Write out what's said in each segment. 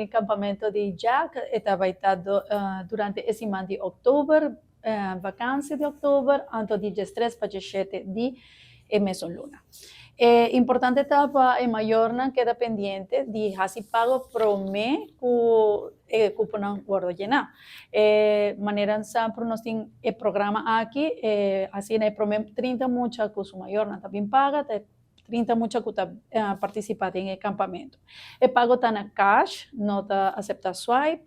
el campamento de Jack, estaba durante esse mês de outubro, vacância de outubro, anto de 13 para 17 de Mesoluna. Importante etapa en Mayorna queda pendiente de hasi pago prome cuponan guardo llena. Manera sempre nós tem programa aqui, assim né prome 30 mucha que su Mayorna também paga, 30 mucha que está participando em campamento. Pago está na cash, não está acepta swipe.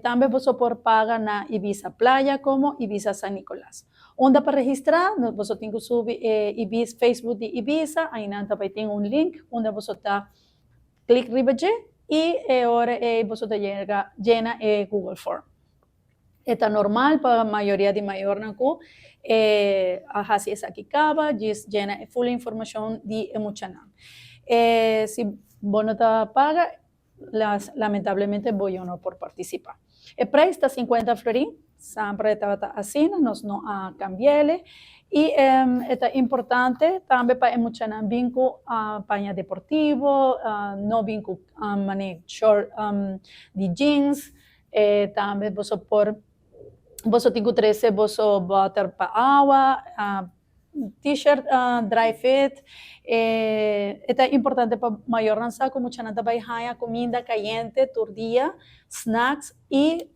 Também você pode pagar na Ibiza Playa como Ibiza San Nicolás. Onde para registrar, você tem que subir Ibiza, Facebook de Ibiza, aí também tem link onde você está clique ribeje e agora você llena Google Form. Está normal para a maioria de Mayorna que así es aquí acaba, llena full información de Emuchanan. Si vos no te paga, lamentablemente voy no por participar. El precio está 50 florín, siempre está así, no cambiarle. Y es importante también para Emuchanan vinco a paña deportivo, no vinco a short de jeans, también vos tengo 13, vos water para agua, t-shirt dry fit. Es importante para mayor ranza como chanata baihaya, comida caliente, tordilla, snacks y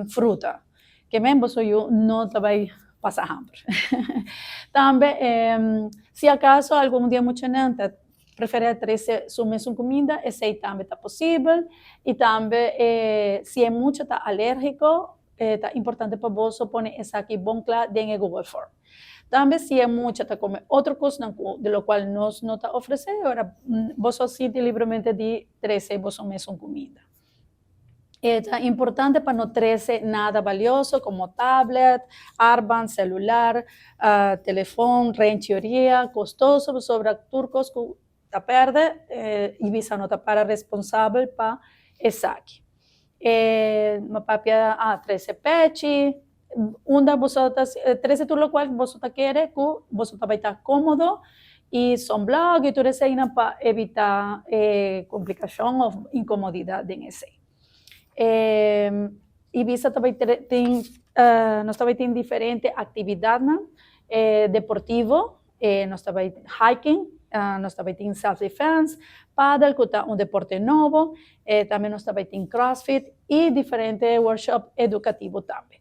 fruta. Que men vos yo no te vai pasar hambre. También, si acaso algún día mucho nanta prefere 13 sumes su comida, ese también está posible. Y también, si es mucho, está alérgico, es importante para vos poner esa aquí bon claro en el Google Form. También si es mucho, te come otra cosa de lo cual nos te ofrece, ahora vos siente libremente de 13 vos somes su comida. Es importante para no 13 nada valioso como tablet, armband, celular, teléfono, rentería, costoso, sobre turcos que te perde, Ibiza no te para responsable para esa aquí. Mapapia 13 pechi, onda vosotras 13 tú lo cual vosotras quiere que vosotras va a estar cómodo y son blog y tú eres para evitar complicación o incomodidad en ese. Ibiza também nós também tem diferente atividade deportivo, nós também hiking, nós também tem self-defense, paddle, que é deporte novo, também nós também tem crossfit e diferente workshop educativo também.